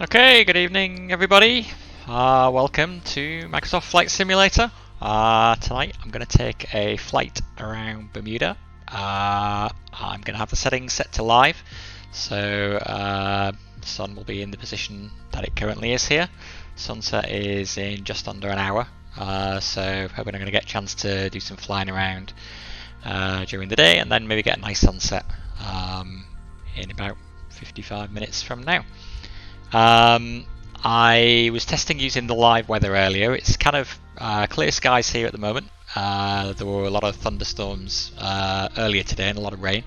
Okay, good evening everybody. Welcome to Microsoft Flight Simulator. Tonight I'm going to take a flight around Bermuda. I'm going to have the settings set to live, so the sun will be in the position that it currently is here. Sunset is in just under an hour, so hoping I'm going to get a chance to do some flying around during the day and then maybe get a nice sunset in about 55 minutes from now. I was testing using the live weather earlier. It's kind of clear skies here at the moment. There were a lot of thunderstorms earlier today and a lot of rain,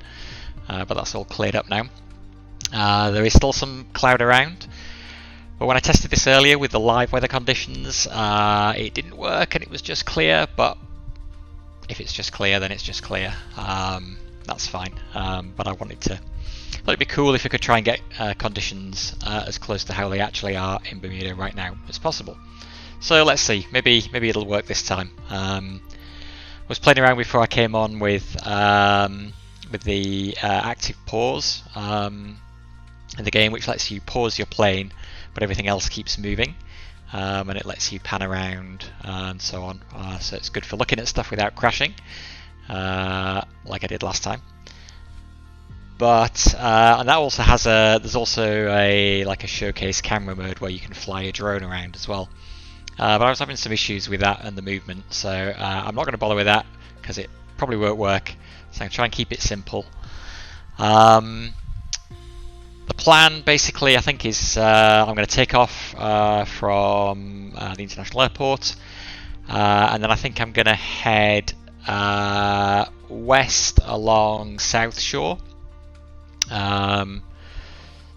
but that's all cleared up now. There is still some cloud around, but when I tested this earlier with the live weather conditions, it didn't work and it was just clear. But if it's just clear, then it's just clear. That's fine. But I wanted to. It'd be cool if we could try and get conditions as close to how they actually are in Bermuda right now as possible. So let's see, maybe it'll work this time. I was playing around before I came on with the active pause in the game, which lets you pause your plane, but everything else keeps moving, and it lets you pan around and so on. So it's good for looking at stuff without crashing, like I did last time. But and that also has there's also a showcase camera mode where you can fly a drone around as well. But I was having some issues with that and the movement, so I'm not going to bother with that because it probably won't work. So I'm going to try and keep it simple. The plan basically, I think, is I'm going to take off from the international airport, and then I think I'm going to head west along South Shore.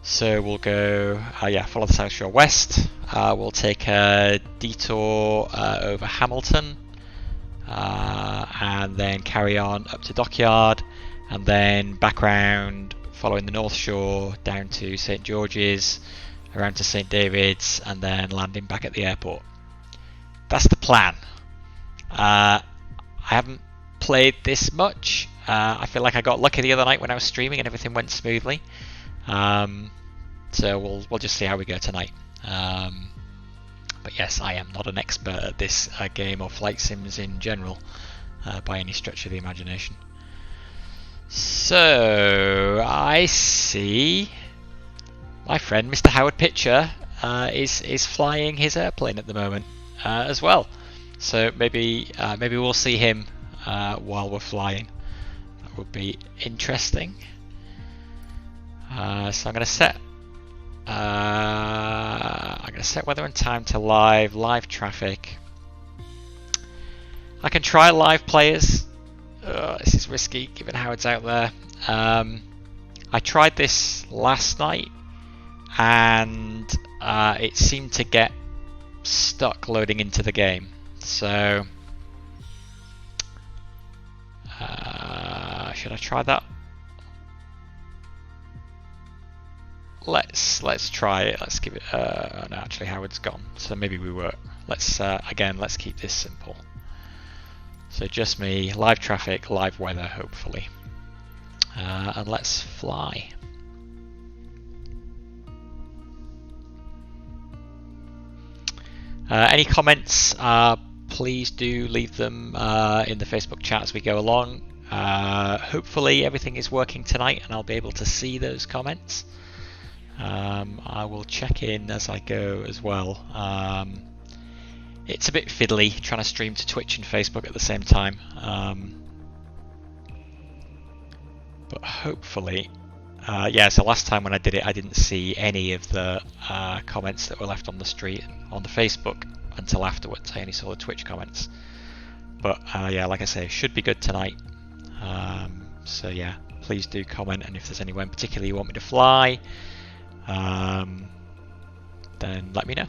So we'll go, follow the South Shore west. We'll take a detour over Hamilton, and then carry on up to Dockyard, and then back round, following the North Shore down to St George's, around to St David's, and then landing back at the airport. That's the plan. I haven't played this much. I feel like I got lucky the other night when I was streaming and everything went smoothly. So we'll just see how we go tonight. But yes, I am not an expert at this game or flight sims in general by any stretch of the imagination. So I see my friend Mr. Howard Pitcher is flying his airplane at the moment as well. So maybe we'll see him while we're flying. Would be interesting. So I'm going to set weather and time to live traffic. I can try live players. This is risky given how it's out there. I tried this last night and it seemed to get stuck loading into the game. So should I try that? Let's try it. Let's give it. No, actually, Howard's gone, so maybe we were. Let's keep this simple. So just me, live traffic, live weather, hopefully, and let's fly. Any comments? Please do leave them in the Facebook chat as we go along. Hopefully everything is working tonight and I'll be able to see those comments. I will check in as I go as well. It's a bit fiddly trying to stream to Twitch and Facebook at the same time. But hopefully, so last time when I did it I didn't see any of the comments that were left on the street on the Facebook until afterwards. I only saw the Twitch comments. But like I say, should be good tonight. So yeah, please do comment, and if there's anywhere in particular you want me to fly, then let me know.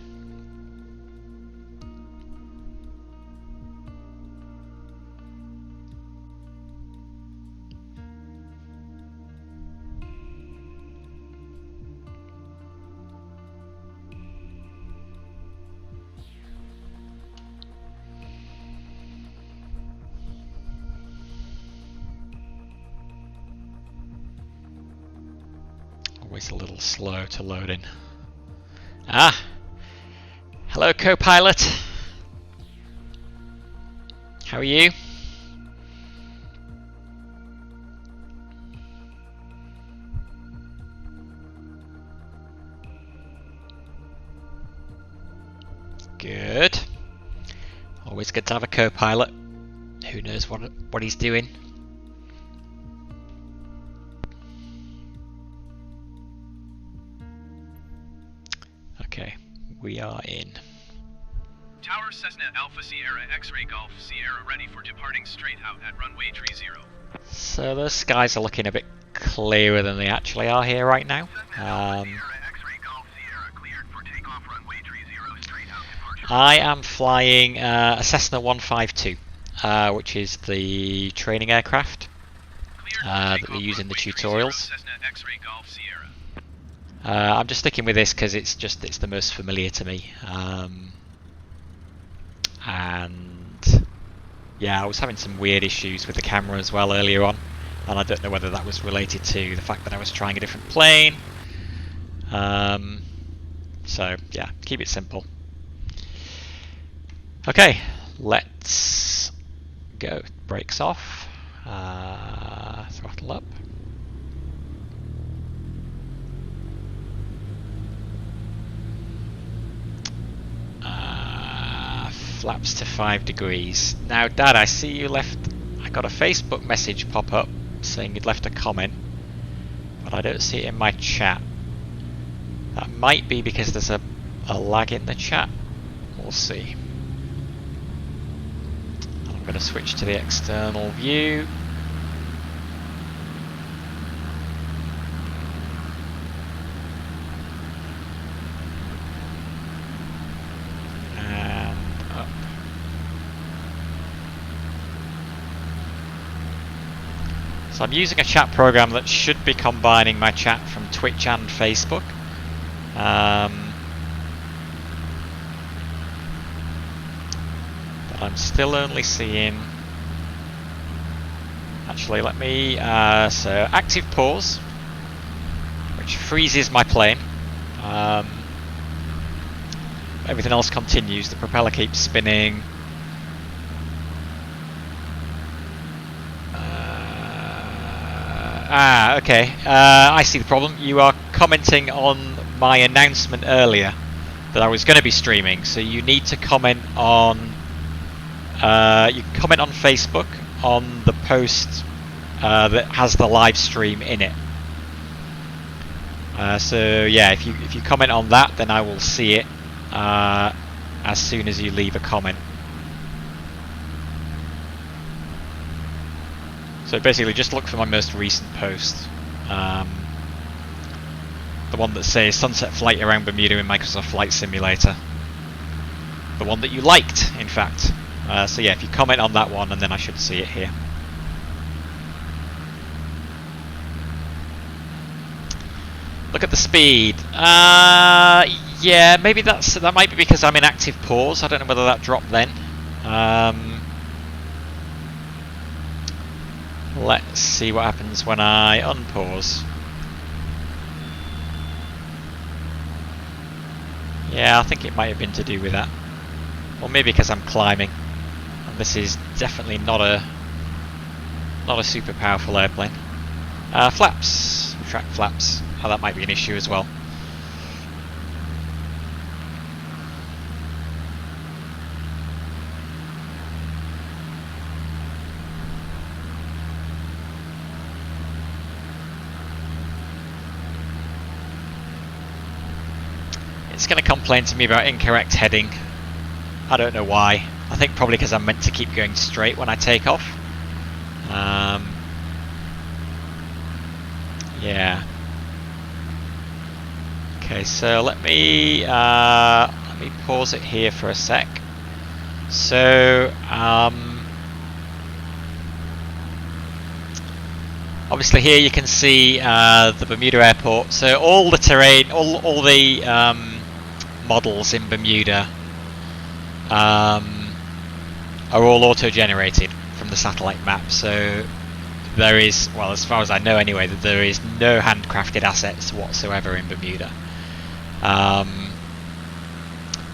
Always a little slow to load in. Ah, hello co-pilot. How are you? Good. Always good to have a co-pilot. Who knows what he's doing. Okay, we are in. Tower Cessna Alpha Sierra X-Ray Golf Sierra ready for departing straight out at runway 30. So those skies are looking a bit clearer than they actually are here right now. I am flying a Cessna 152, which is the training aircraft that they use in the tutorials. I'm just sticking with this because it's the most familiar to me. And yeah, I was having some weird issues with the camera as well earlier on, and I don't know whether that was related to the fact that I was trying a different plane. So yeah, keep it simple. Okay, let's go. Brakes off. Throttle up. Flaps to 5 degrees. Now, Dad, I see you left. I got a Facebook message pop up saying you'd left a comment, but I don't see it in my chat. That might be because there's a lag in the chat. We'll see. I'm going to switch to the external view. So I'm using a chat program that should be combining my chat from Twitch and Facebook. But I'm still only seeing... Actually, let me... so, active pause, which freezes my plane. Everything else continues. The propeller keeps spinning. Okay. I see the problem. You are commenting on my announcement earlier that I was going to be streaming, so you need to comment on... you can comment on Facebook on the post that has the live stream in it. So yeah, if you comment on that, then I will see it as soon as you leave a comment. So basically just look for my most recent post. The one that says Sunset Flight around Bermuda in Microsoft Flight Simulator. The one that you liked, in fact. So yeah, if you comment on that one, and then I should see it here. Look at the speed. Yeah, maybe that might be because I'm in active pause. I don't know whether that dropped then. Let's see what happens when I unpause. Yeah, I think it might have been to do with that. Or maybe because I'm climbing. And this is definitely not a super powerful airplane. Flaps. Retract flaps. Oh, that might be an issue as well. It's going to complain to me about incorrect heading. I don't know why. I think probably because I'm meant to keep going straight when I take off. Yeah. Okay, so let me pause it here for a sec. So obviously here you can see the Bermuda Airport. So all the terrain, all the models in Bermuda are all auto-generated from the satellite map. So there is, well, as far as I know anyway, that there is no handcrafted assets whatsoever in Bermuda.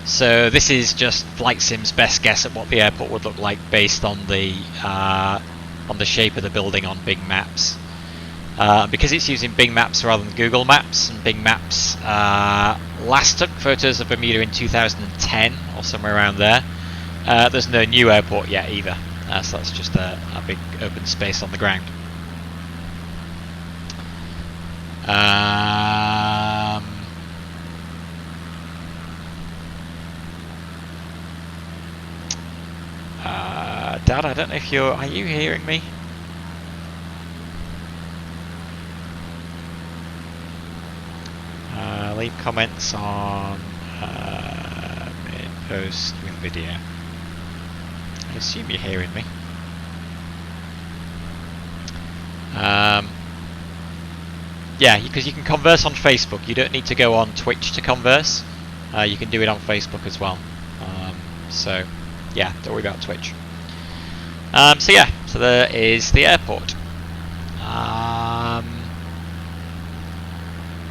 So this is just Flight Sim's best guess at what the airport would look like based on the shape of the building on Bing Maps. Because it's using Bing Maps rather than Google Maps, and Bing Maps last took photos of Bermuda in 2010 or somewhere around there. There's no new airport yet either, so that's just a big open space on the ground. Dad, I don't know if are you hearing me? Leave comments on post with video. I assume you're hearing me. Yeah, because you can converse on Facebook. You don't need to go on Twitch to converse. You can do it on Facebook as well. So yeah, don't worry about Twitch. So yeah, so there is the airport. I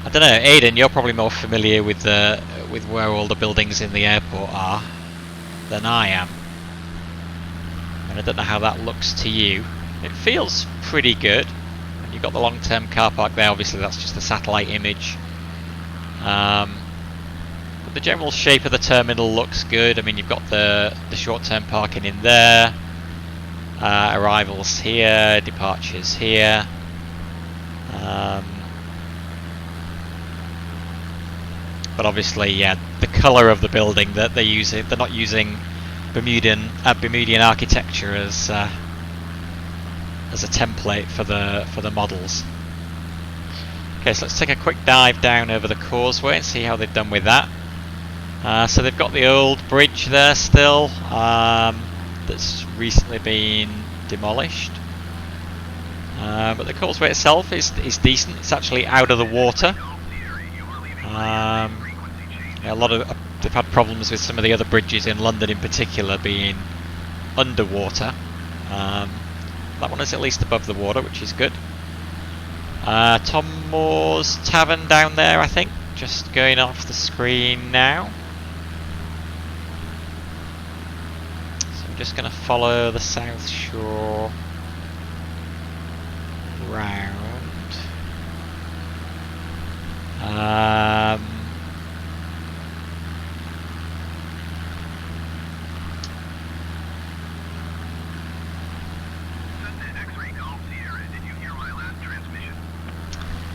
don't know, Aidan, you're probably more familiar with where all the buildings in the airport are than I am. And I don't know how that looks to you. It feels pretty good. You've got the long-term car park there, obviously that's just a satellite image. But the general shape of the terminal looks good. I mean, you've got the short-term parking in there. Arrivals here, departures here. But obviously, yeah, the colour of the building that they're using—they're not using Bermudian architecture as a template for the models. Okay, so let's take a quick dive down over the causeway and see how they've done with that. So they've got the old bridge there still, that's recently been demolished. But the causeway itself is decent. It's actually out of the water. They've had problems with some of the other bridges in London in particular being underwater. That one is at least above the water, which is good. Tom Moore's Tavern down there, I think, just going off the screen now. So I'm just going to follow the South Shore round.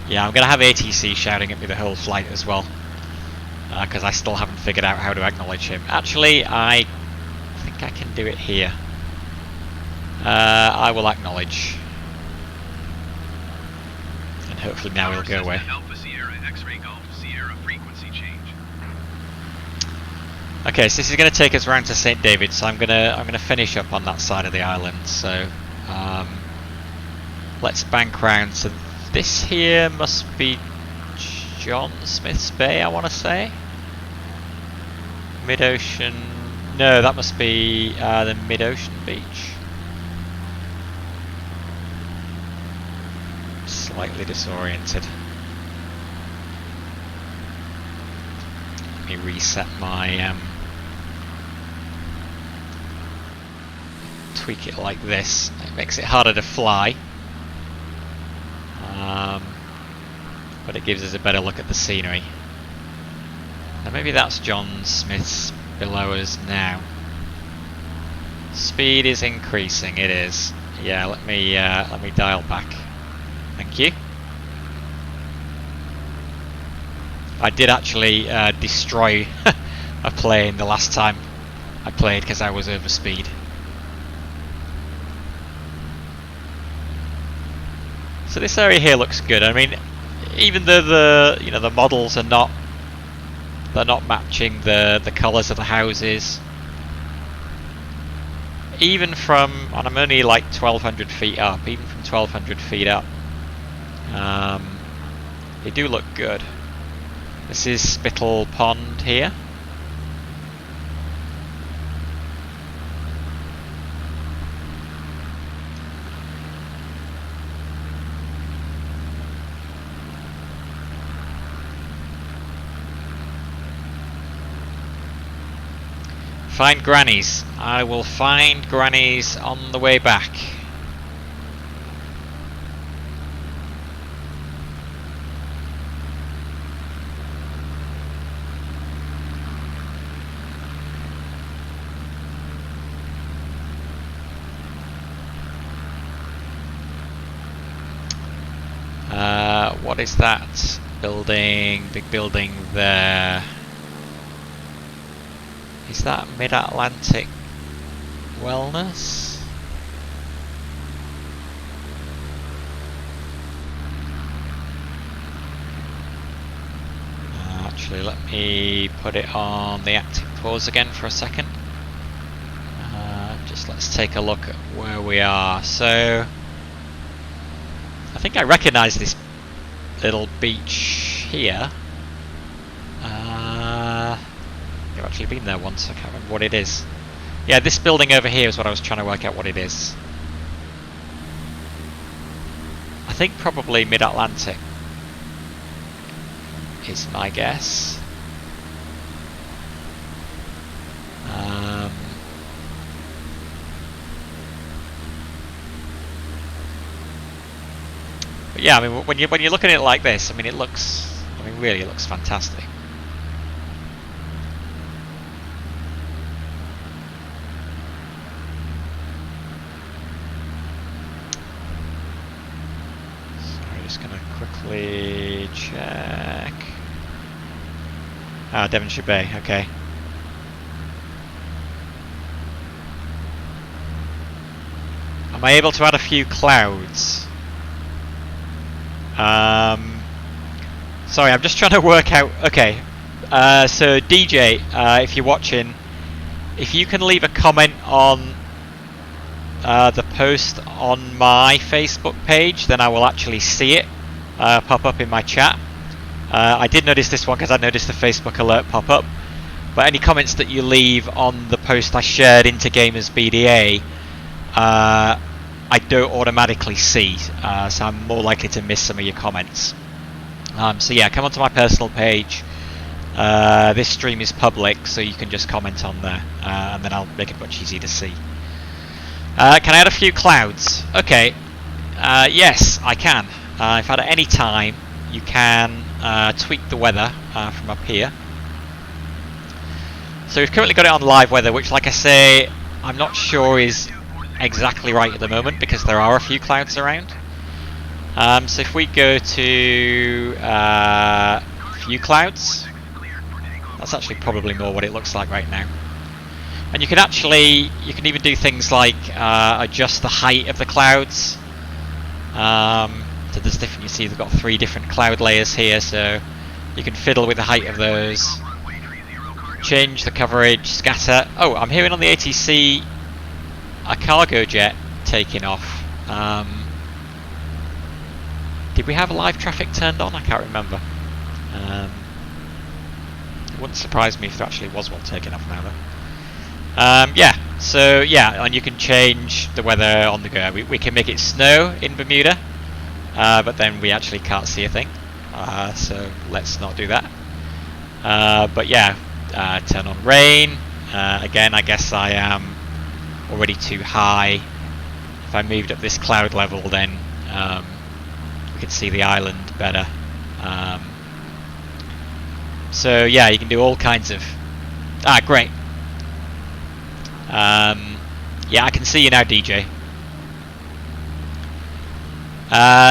Yeah, I'm going to have ATC shouting at me the whole flight as well, because I still haven't figured out how to acknowledge him. Actually, I think I can do it here. I will acknowledge. And hopefully now he'll go away. Okay, so this is going to take us round to St. David, so I'm gonna finish up on that side of the island. So let's bank round. So this here must be John Smith's Bay, I want to say. Mid-ocean. No, that must be the Mid-ocean Beach. Slightly disoriented. Let me reset my tweak it like this. It makes it harder to fly. But it gives us a better look at the scenery. Now maybe that's John Smith's below us now. Speed is increasing. It is. Yeah. Let me dial back. Thank you. I did actually destroy a plane the last time I played because I was over speed. So this area here looks good. I mean, even though the models are not matching the colours of the houses, even from, and I'm only like 1,200 feet up, even from 1,200 feet up, they do look good. This is Spittle Pond here. Find grannies. I will find grannies on the way back. What is that building? Big building there. Is that Mid-Atlantic Wellness? Actually, let me put it on the active pause again for a second. Just let's take a look at where we are. So, I think I recognise this little beach here. I've actually been there once, I can't remember what it is. Yeah, this building over here is what I was trying to work out what it is. I think probably Mid-Atlantic is my guess. But yeah, I mean, when you're looking at it like this, I mean, it looks, I mean, really, it looks fantastic. Quickly check. Ah, Devonshire Bay, okay. Am I able to add a few clouds? Sorry, I'm just trying to work out. Okay, so DJ, if you're watching, if you can leave a comment on the post on my Facebook page, then I will actually see it pop up in my chat. I did notice this one because I noticed the Facebook alert pop up, but any comments that you leave on the post I shared into Gamers BDA, I don't automatically see, so I'm more likely to miss some of your comments. So yeah, come onto my personal page. This stream is public, so you can just comment on there, and then I'll make it much easier to see. Can I add a few clouds? Okay, yes, I can. If at any time, you can tweak the weather from up here. So we've currently got it on live weather, which, like I say, I'm not sure is exactly right at the moment because there are a few clouds around. So if we go to few clouds, that's actually probably more what it looks like right now. And you can actually, you can even do things like adjust the height of the clouds. So there's different, you see they've got 3 different cloud layers here, so you can fiddle with the height of those. Change the coverage, scatter. Oh, I'm hearing on the ATC a cargo jet taking off. Did we have live traffic turned on? I can't remember. It wouldn't surprise me if there actually was one taking off now though. Yeah, so yeah, and you can change the weather on the go. We can make it snow in Bermuda, but then we actually can't see a thing, so let's not do that. But yeah, turn on rain. Again, I guess I am already too high. If I moved up this cloud level, then we could see the island better. So yeah, you can do all kinds of... great. Yeah, I can see you now, DJ.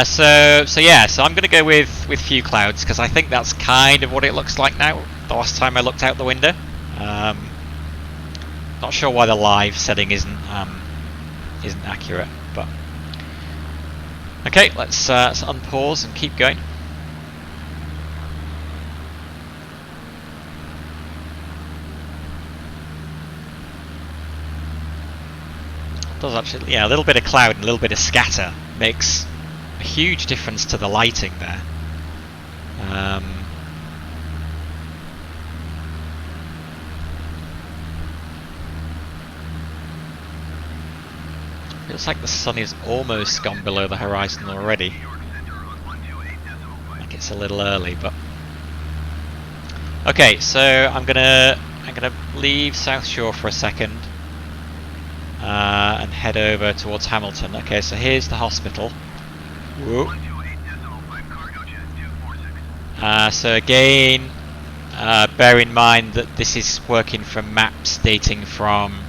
So yeah, so I'm going to go with few clouds because I think that's kind of what it looks like now. The last time I looked out the window, not sure why the live setting isn't accurate, but okay. Let's unpause and keep going. Does actually, yeah, a little bit of cloud and a little bit of scatter makes a huge difference to the lighting there. Feels like the sun is almost gone below the horizon already. Like it's a little early, but okay. So I'm gonna I'm going to leave South Shore for a second and head over towards Hamilton. Okay, so here's the hospital. Whoa. So again, bear in mind that this is working from maps dating from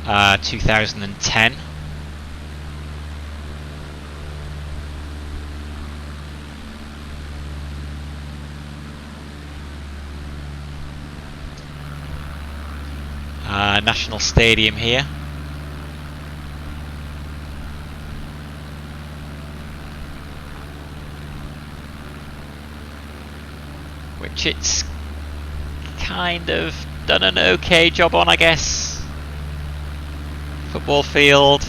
2010. National Stadium here. Which it's kind of done an okay job on, I guess. Football field.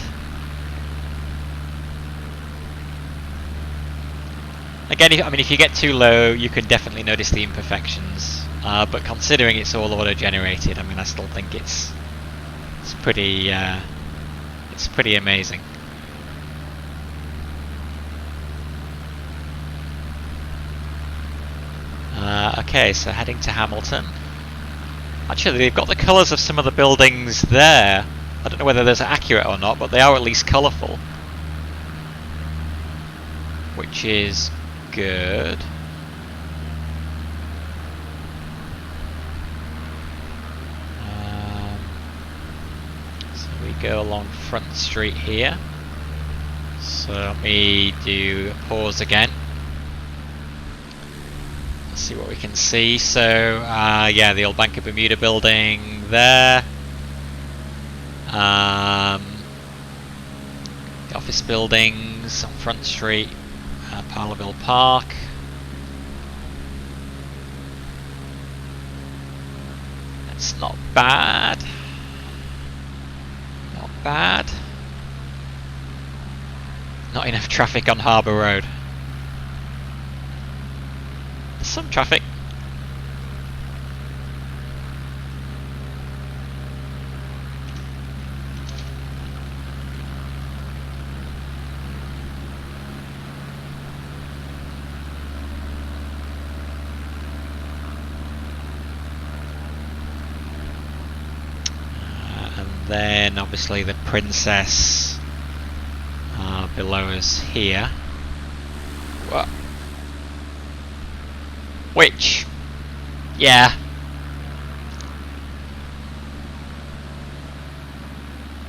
Again, if you get too low, you can definitely notice the imperfections. But considering it's all auto-generated, I mean, I still think it's pretty amazing. Okay, so heading to Hamilton. Actually, they've got the colours of some of the buildings there. I don't know whether those are accurate or not, but they are at least colourful, which is good. So we go along Front Street here. So let me do a pause again. Let's see what we can see. So yeah, the old Bank of Bermuda building there. The office buildings on Front Street, Parlerville Park. It's not bad. Not bad. Not enough traffic on Harbour Road. There's some traffic. Then obviously the Princess below us here. What? Which, yeah,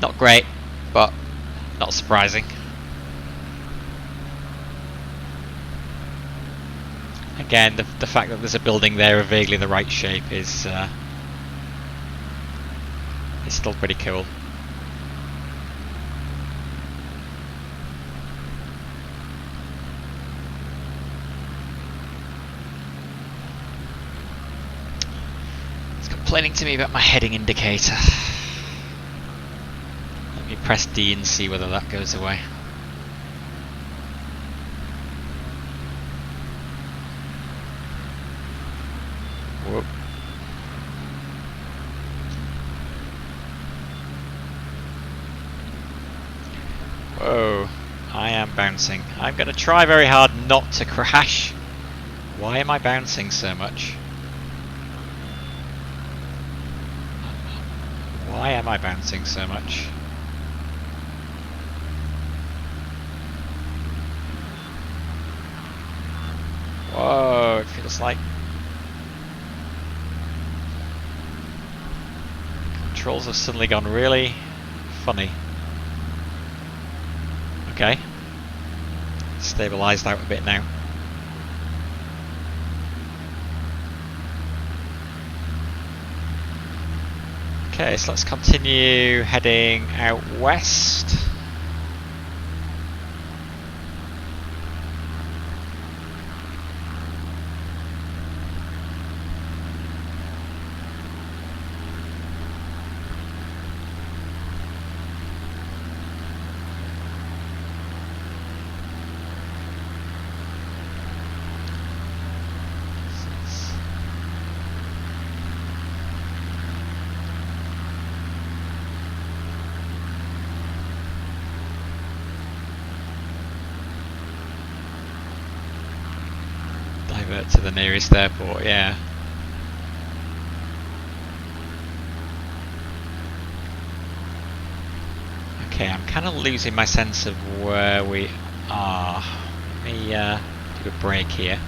not great, but not surprising. Again, the fact that there's a building there of vaguely the right shape is still pretty cool. It's complaining to me about my heading indicator. Let me press D and see whether that goes away. Whoop. Whoa, I am bouncing. I'm going to try very hard not to crash. Why am I bouncing so much? Why am I bouncing so much? Whoa, it feels like controls have suddenly gone really funny. Okay, stabilised out a bit now. Okay, so let's continue heading out west. To the nearest airport, yeah. Okay, I'm kind of losing my sense of where we are. Let me do a break here.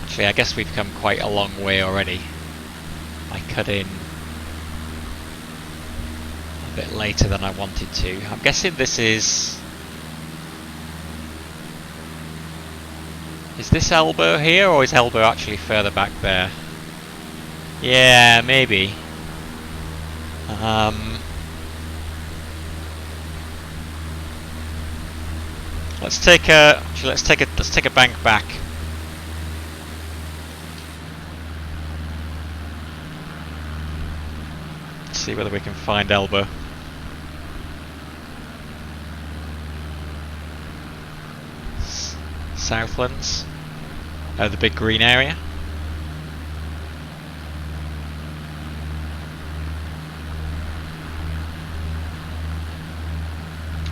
Actually, I guess we've come quite a long way already. I cut in a bit later than I wanted to. I'm guessing this is... Is this elbow here, or is elbow actually further back there? Yeah, maybe. Let's take a bank back. Let's see whether we can find elbow. Southlands. Oh, the big green area.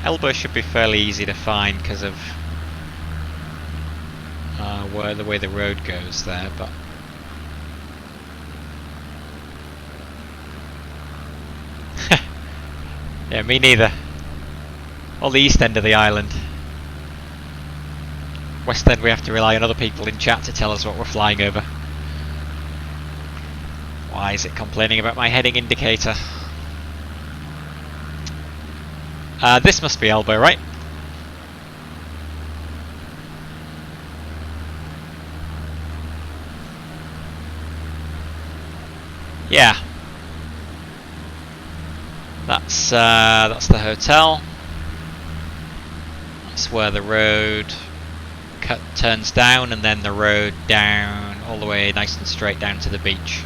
Elbow should be fairly easy to find because of where the way the road goes there, but yeah, me neither. Or the east end of the island. West end we have to rely on other people in chat to tell us what we're flying over. Why is it complaining about my heading indicator? This must be elbow, right? Yeah. That's the hotel. That's where the road turns down, and then the road down all the way nice and straight down to the beach.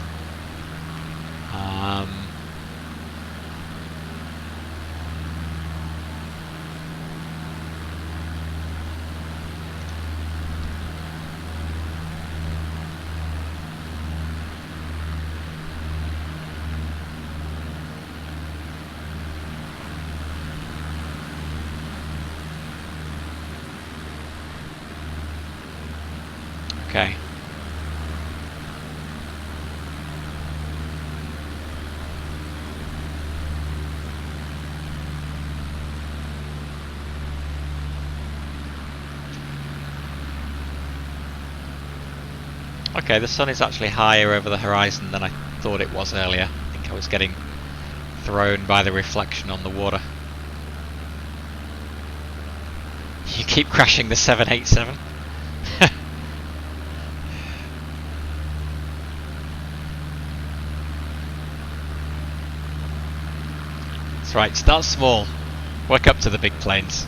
Okay. Okay, the sun is actually higher over the horizon than I thought it was earlier. I think I was getting thrown by the reflection on the water. You keep crashing the 787. That's right, start small, work up to the big planes.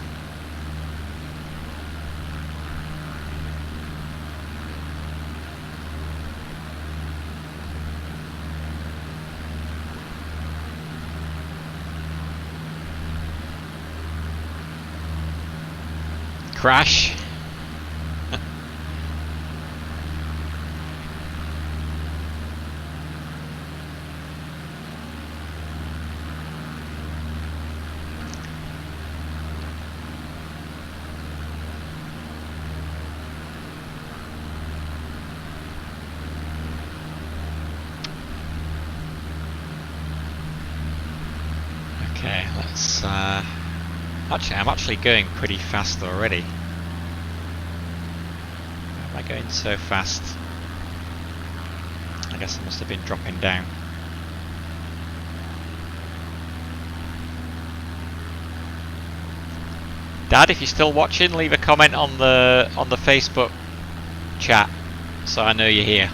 Crash. Okay, let's actually, I'm actually going pretty fast already. Why am I going so fast? I guess I must have been dropping down. Dad, if you're still watching, leave a comment on the Facebook chat so I know you're here.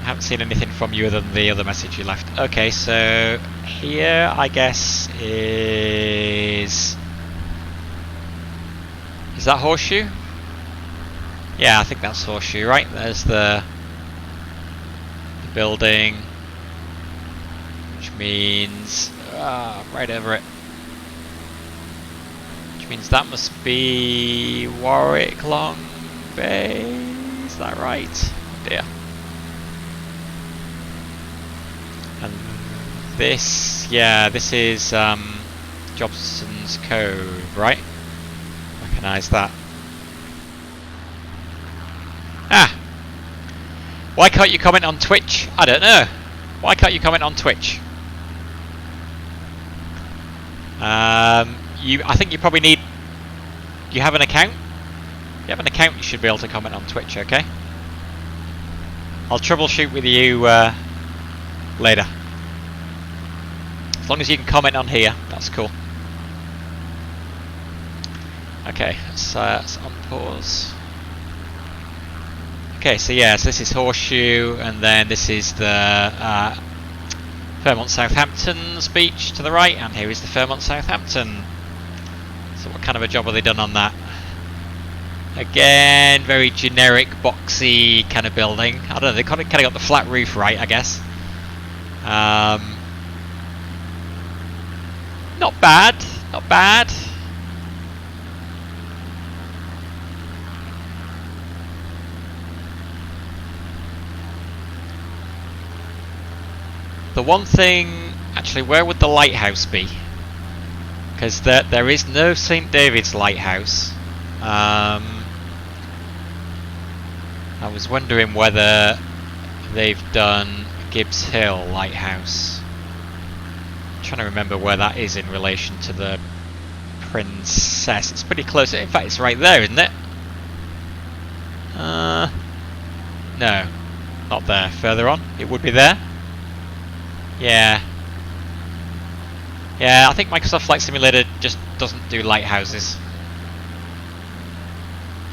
I haven't seen anything from you other than the other message you left. Okay, so here I guess is that Horseshoe? Yeah, I think that's Horseshoe, right? There's the building, which means right over it. Which means that must be Warwick Long Bay. Is that right? Oh dear. And this, yeah, this is Jobson's Cove, right? Recognise that. Why can't you comment on Twitch? I don't know. Why can't you comment on Twitch? I think you probably need... You have an account? If you have an account, you should be able to comment on Twitch, okay? I'll troubleshoot with you later. As long as you can comment on here, that's cool. Okay, let's unpause. Okay, so yes, this is Horseshoe, and then this is the Fairmont Southampton's beach to the right, and here is the Fairmont Southampton. So what kind of a job have they done on that? Again, very generic, boxy kind of building. I don't know, they kind of got the flat roof right, I guess. Not bad, not bad. The one thing, actually, where would the lighthouse be? Because there is no St. David's lighthouse. I was wondering whether they've done Gibbs Hill Lighthouse. I'm trying to remember where that is in relation to the Princess. It's pretty close. In fact, it's right there, isn't it? No, not there. Further on, it would be there. Yeah. Yeah, I think Microsoft Flight Simulator just doesn't do lighthouses.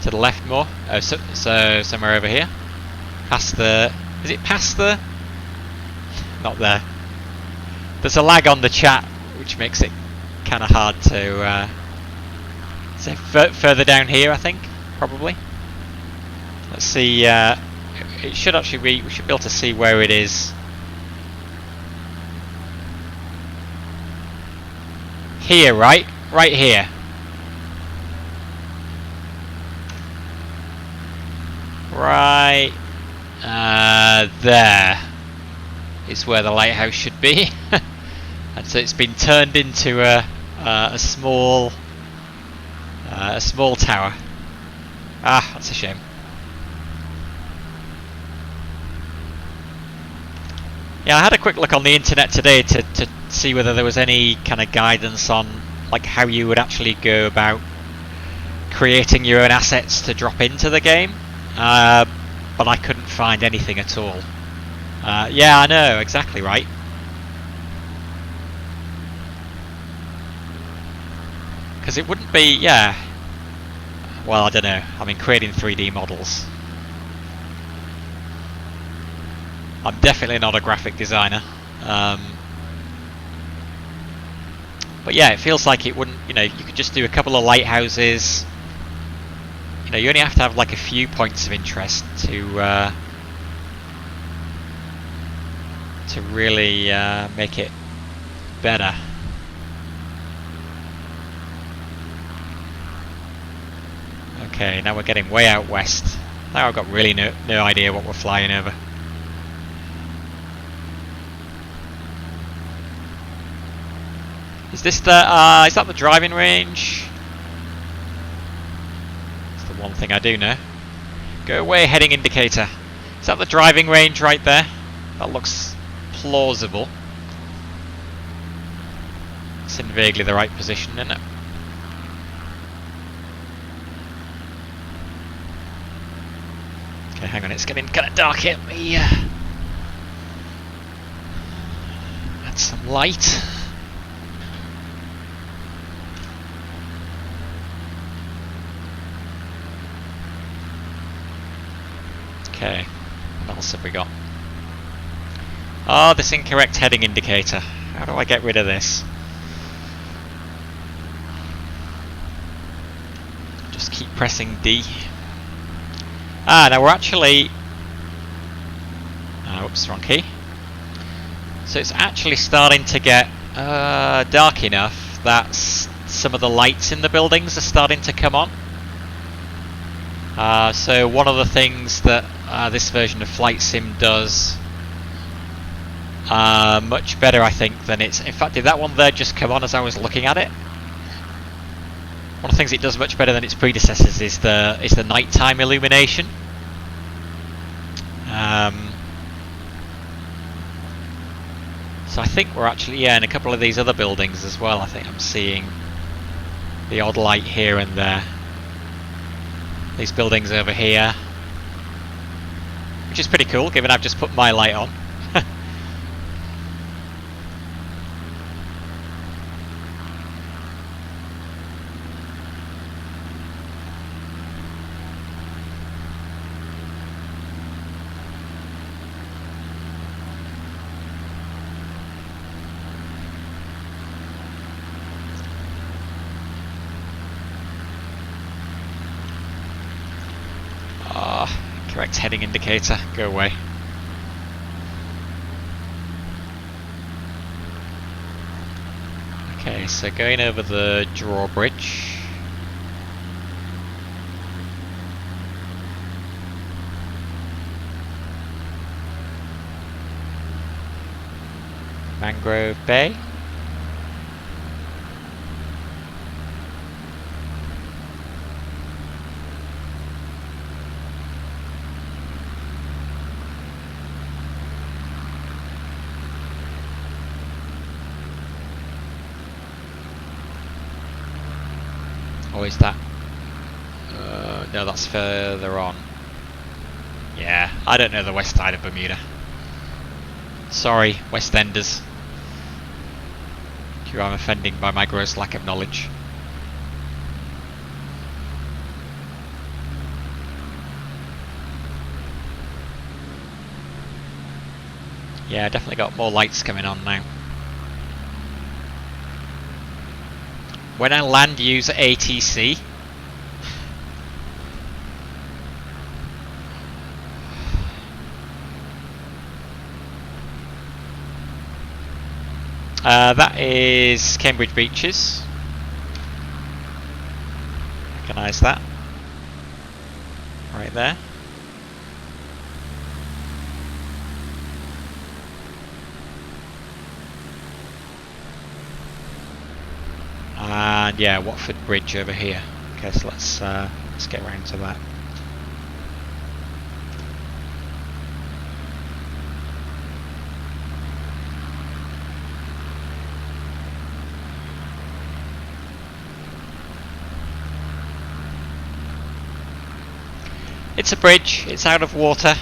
To the left more. Oh, so somewhere over here. Past the... Is it past the... Not there. There's a lag on the chat, which makes it kind of hard to... say further down here, I think, probably. Let's see... it should actually be... We should be able to see where it is. Here, right? Right here. Right there is where the lighthouse should be. And so it's been turned into a small tower. Ah, that's a shame. Yeah, I had a quick look on the internet today to see whether there was any kind of guidance on like how you would actually go about creating your own assets to drop into the game, but I couldn't find anything at all. Yeah, I know, exactly right. Because it wouldn't be, yeah. Well, I don't know. I mean, creating 3D models. I'm definitely not a graphic designer. But yeah, it feels like it wouldn't, you know, you could just do a couple of lighthouses. You know, you only have to have like a few points of interest to really make it better. Okay, now we're getting way out west. Now I've got really no idea what we're flying over. Is this the, is that the driving range? That's the one thing I do know. Go away, heading indicator. Is that the driving range right there? That looks plausible. It's in vaguely the right position, isn't it? Okay, hang on, it's getting kind of dark here. Let me add some light. Okay, what else have we got? Oh, this incorrect heading indicator. How do I get rid of this? Just keep pressing D. Ah, now we're actually... oops, wrong key. So it's actually starting to get dark enough that some of the lights in the buildings are starting to come on. So one of the things that this version of Flight Sim does much better, I think, than it's... In fact, did that one there just come on as I was looking at it? One of the things it does much better than its predecessors is the nighttime illumination. So I think we're actually, yeah, in a couple of these other buildings as well. I think I'm seeing the odd light here and there. These buildings over here, which is pretty cool given I've just put my light on. Correct heading indicator, go away. Okay, so going over the drawbridge. Mangrove Bay. Or is that? No, that's further on. Yeah, I don't know the west side of Bermuda. Sorry, West Enders. You are offending by my gross lack of knowledge. Yeah, definitely got more lights coming on now. When I land, use ATC. That is Cambridge Beaches. Recognise that. Right there. And yeah, Watford Bridge over here. Okay, so let's get round to that. It's a bridge, it's out of water.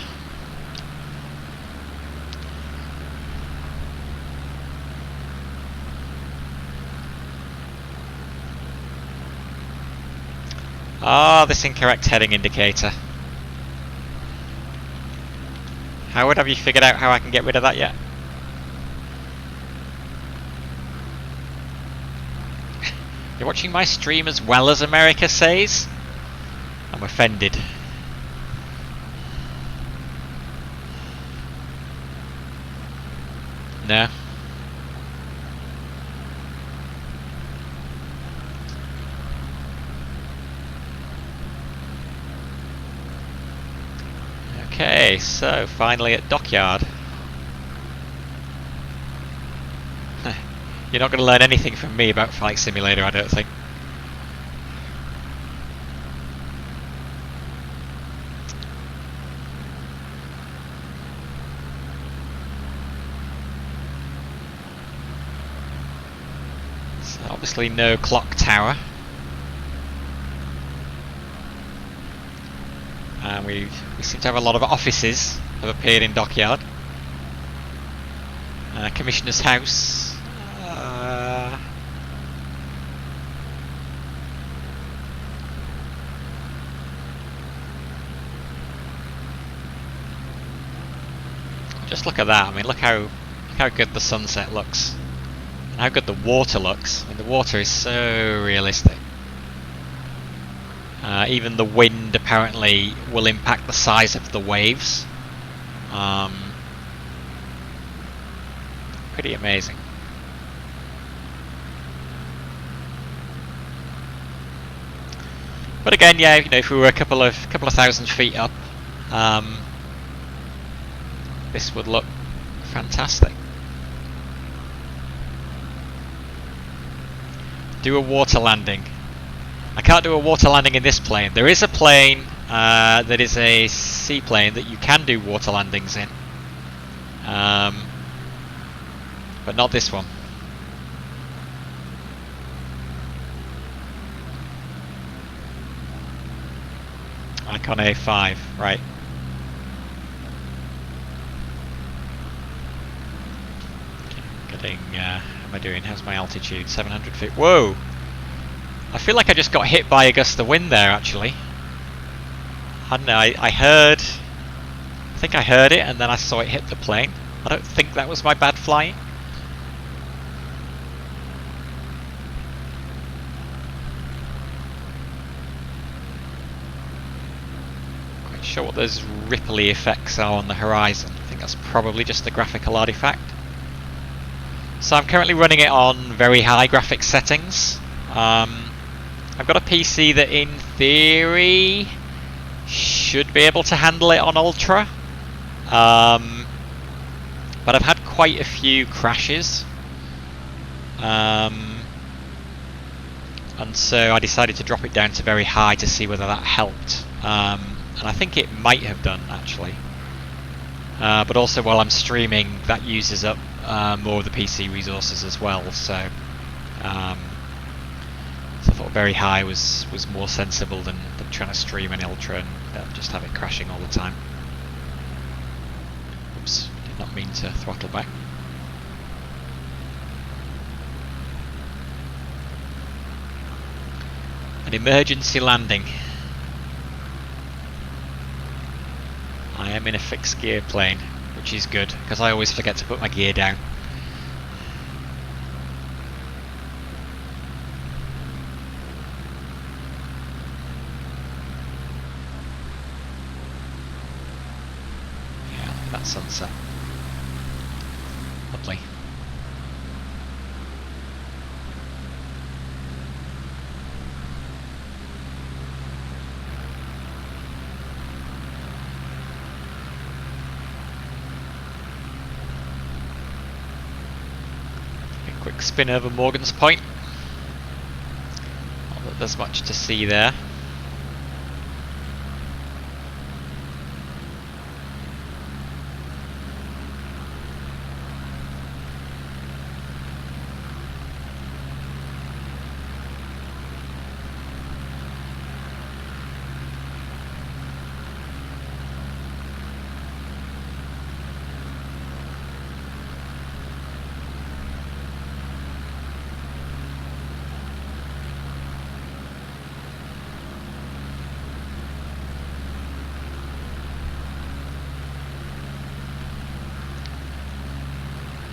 Ah, this incorrect heading indicator. Howard, have you figured out how I can get rid of that yet? You're watching my stream as well as America says? I'm offended. No. Okay, so finally at Dockyard. You're not going to learn anything from me about Flight Simulator, I don't think. So obviously no clock tower. And we seem to have a lot of offices have appeared in Dockyard. Commissioner's House. Just look at that. I mean, look how good the sunset looks, and how good the water looks. I mean, the water is so realistic. Even the wind apparently will impact the size of the waves. Pretty amazing. But again, yeah, you know, if we were a couple of thousand feet up, this would look fantastic. Do a water landing. I can't do a water landing in this plane. There is a plane that is a seaplane that you can do water landings in, but not this one. Icon A5, right. Getting, how am I doing? How's my altitude? 700 feet. Whoa! I feel like I just got hit by a gust of wind there, actually. I don't know, I think I heard it and then I saw it hit the plane. I don't think that was my bad flying. Quite sure what those ripply effects are on the horizon. I think that's probably just a graphical artifact. So I'm currently running it on very high graphics settings. I've got a PC that in theory should be able to handle it on Ultra, but I've had quite a few crashes, and so I decided to drop it down to very high to see whether that helped, and I think it might have done actually, but also while I'm streaming that uses up more of the PC resources as well, so I thought very high was more sensible than trying to stream an Ultra and just have it crashing all the time. Oops, did not mean to throttle back. An emergency landing. I am in a fixed gear plane, which is good, because I always forget to put my gear down. Sunset. Lovely. A quick spin over Morgan's Point. Not that there's much to see there.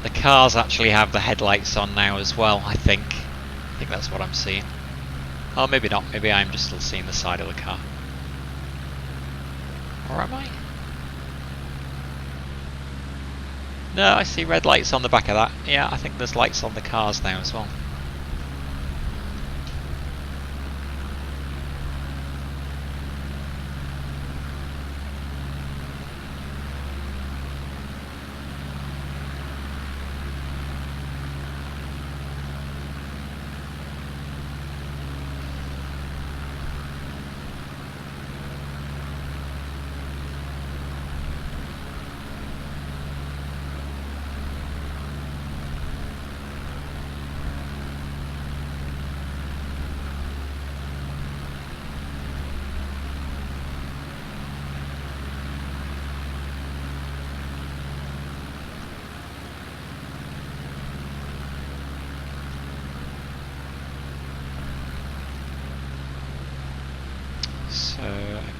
The cars actually have the headlights on now as well, I think. I think that's what I'm seeing. Oh, maybe not. Maybe I'm just still seeing the side of the car. Or am I? No, I see red lights on the back of that. Yeah, I think there's lights on the cars now as well.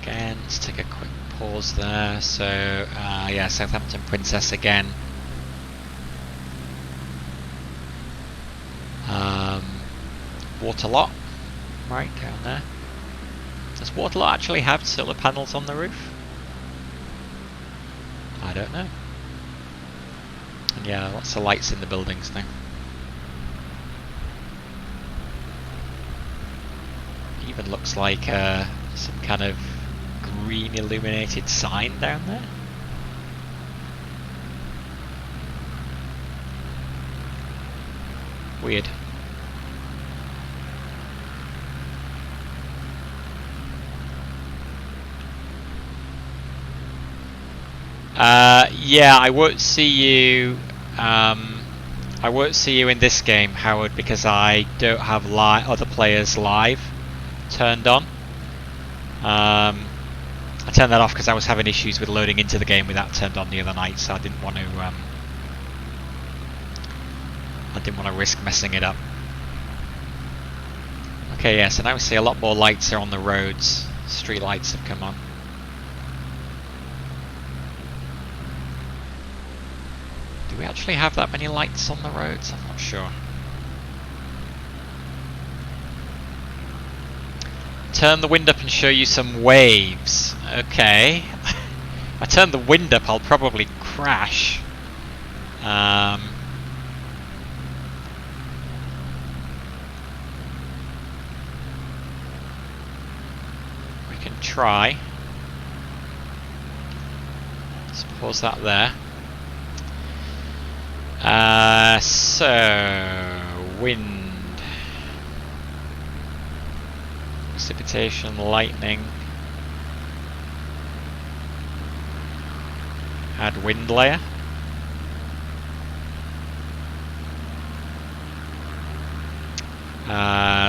Again, let's take a quick pause there. So, yeah, Southampton Princess again. Waterloo, right down there. Does Waterloo actually have solar panels on the roof? I don't know. And yeah, lots of lights in the buildings now. Even looks like some kind of green illuminated sign down there. Weird. Yeah, I won't see you. I won't see you in this game, Howard, because I don't have other players live turned on. I turned that off because I was having issues with loading into the game with that turned on the other night, so I didn't want to. I didn't want to risk messing it up. Okay, yeah. So now we see a lot more lights are on the roads. Street lights have come on. Do we actually have that many lights on the roads? I'm not sure. Turn the wind up and show you some waves. Okay. If I turn the wind up, I'll probably crash. We can try. Let's pause that there. So wind. Precipitation, lightning. Add wind layer.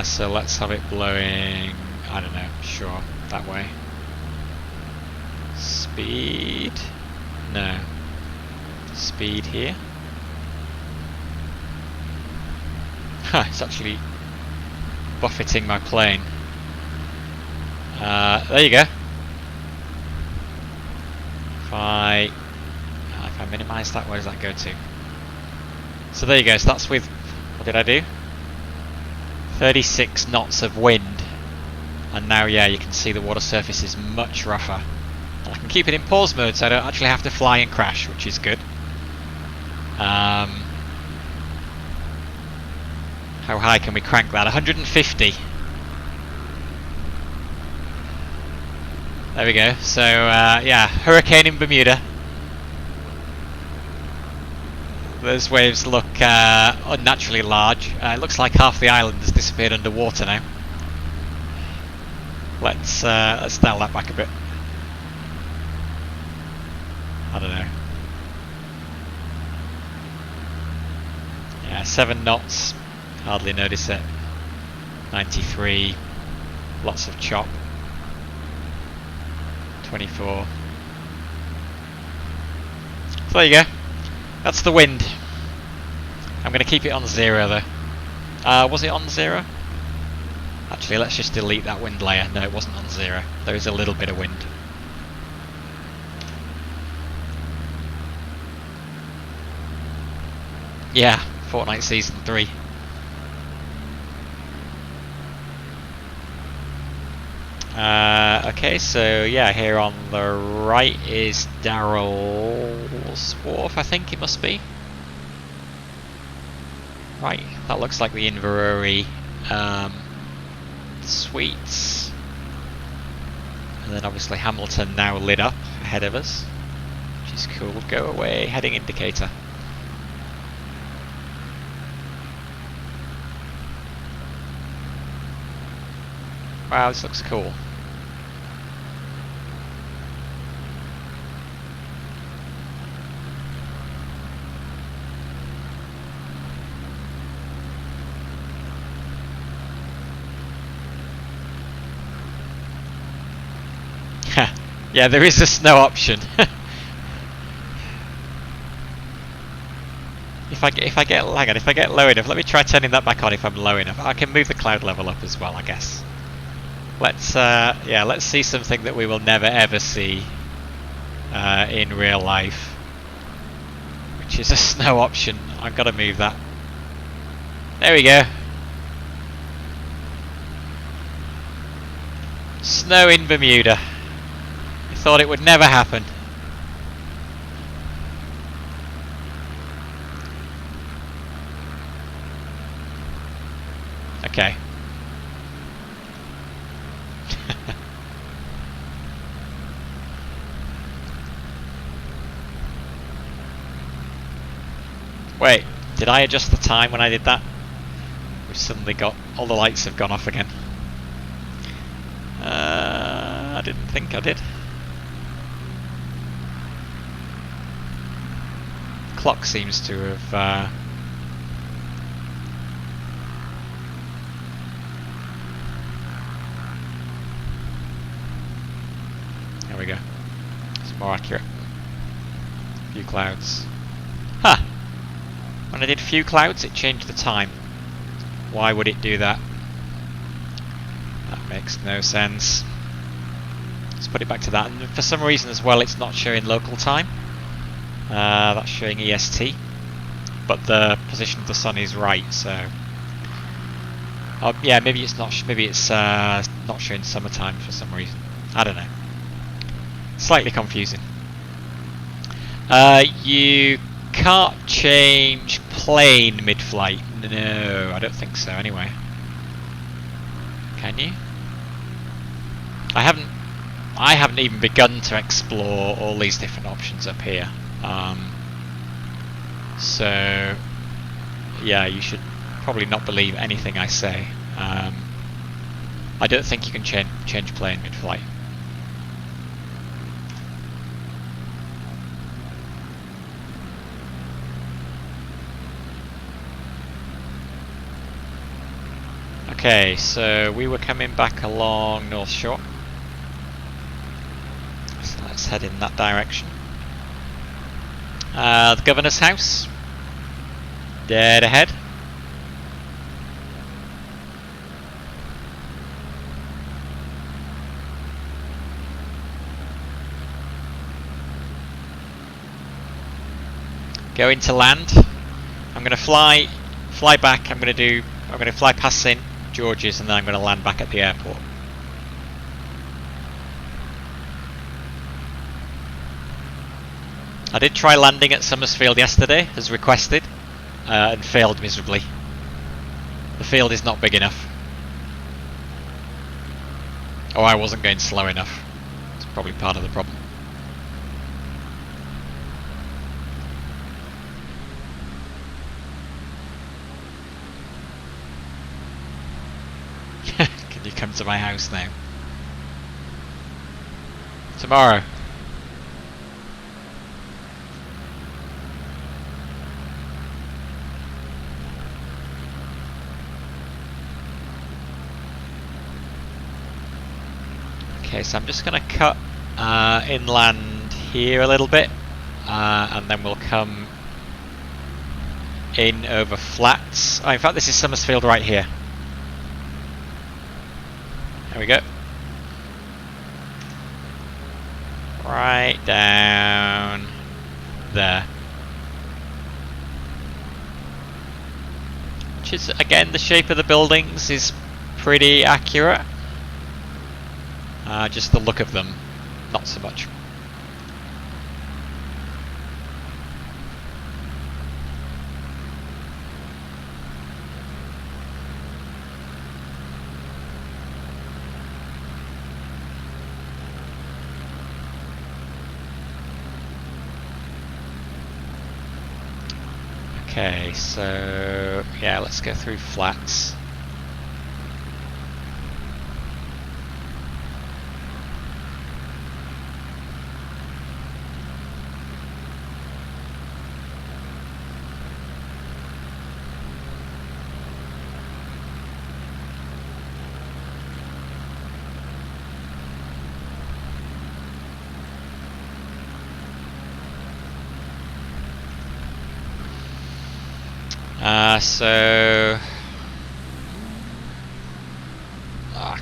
So let's have it blowing, I don't know, sure, that way. Speed. No. Speed here. Huh, it's actually buffeting my plane. There you go. If I minimise that, where does that go to? So there you go. So that's with, what did I do? 36 knots of wind, and now yeah, you can see the water surface is much rougher. And I can keep it in pause mode, so I don't actually have to fly and crash, which is good. How high can we crank that? 150. There we go. So yeah, hurricane in Bermuda. Those waves look unnaturally large. It looks like half the island has disappeared underwater now. Let's dial that back a bit. I don't know. Yeah, 7 knots. Hardly notice it. 93. Lots of chop. 24. So there you go. That's the wind. I'm going to keep it on 0 though. Was it on 0? Actually, let's just delete that wind layer. No, it wasn't on 0. There is a little bit of wind. Yeah, Fortnite Season 3. Okay, so yeah, here on the right is Daryl's Wharf, I think it must be. Right, that looks like the Inverary Suites. And then obviously Hamilton now lit up ahead of us, which is cool. Go away, heading indicator. Wow, this looks cool. Yeah, there is a snow option. If I get low enough, let me try turning that back on if I'm low enough. I can move the cloud level up as well, I guess. Let's see something that we will never ever see in real life, which is a snow option. I've got to move that. There we go. Snow in Bermuda. I thought it would never happen. Okay. Wait, did I adjust the time when I did that? We've suddenly got, all the lights have gone off again. I didn't think I did. clock seems to have... There we go. It's more accurate. Few clouds. Huh! When I did few clouds, it changed the time. Why would it do that? That makes no sense. Let's put it back to that. And for some reason as well, it's not showing local time. That's showing EST. But the position of the sun is right, so... yeah, maybe it's not. Maybe it's not showing summertime for some reason. I don't know. Slightly confusing. You can't change plane mid-flight. No, I don't think so. Anyway, can you? I haven't even begun to explore all these different options up here. So yeah, you should probably not believe anything I say. I don't think you can change plane mid-flight. Okay, so we were coming back along North Shore. So let's head in that direction. The Governor's House. Dead ahead. Going to land. I'm going to fly back. I'm going to fly past St. George's and then I'm going to land back at the airport. I did try landing at Summersfield yesterday, as requested, and failed miserably. The field is not big enough. Oh, I wasn't going slow enough. It's probably part of the problem. Can you come to my house now? Tomorrow. Okay, so I'm just going to cut inland here a little bit, and then we'll come in over flats. Oh, in fact, this is Summersfield right here. There we go. Right down there. Which is, again, the shape of the buildings is pretty accurate. Just the look of them, not so much. Okay, so yeah, let's go through flats.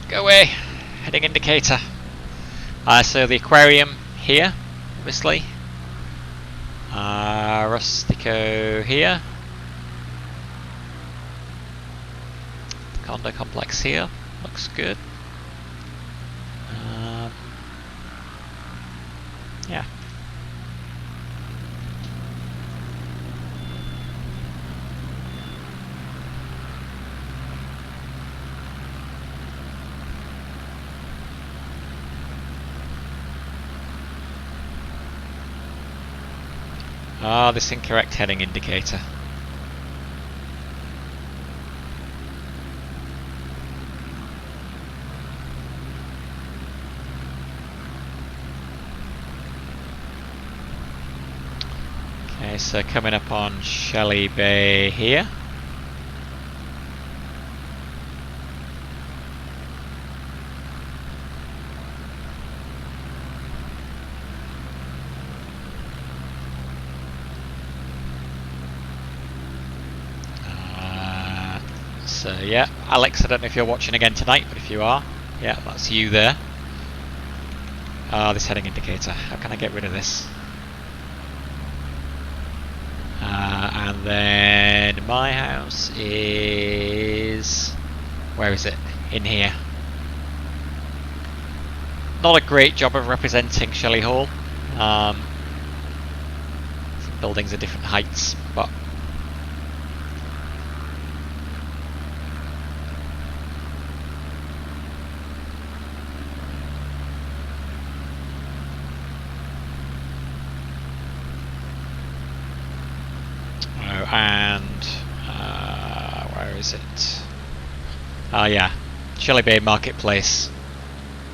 Go away, heading indicator. So the aquarium here, obviously. Rustico here. The condo complex here, looks good. Yeah. This incorrect heading indicator. Okay, so coming up on Shelley Bay here. So yeah, Alex, I don't know if you're watching again tonight, but if you are, yeah, that's you there. This heading indicator, how can I get rid of this? And then my house is... where is it? In here. Not a great job of representing Shelley Hall. Buildings are different heights, but... and where is it? Oh yeah, Shelley Bay Marketplace,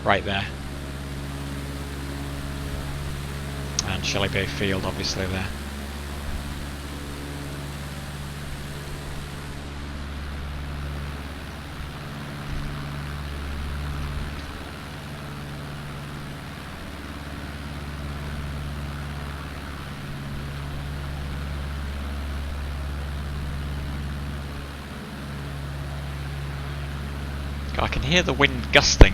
right there, and Shelley Bay Field obviously there. I can hear the wind gusting.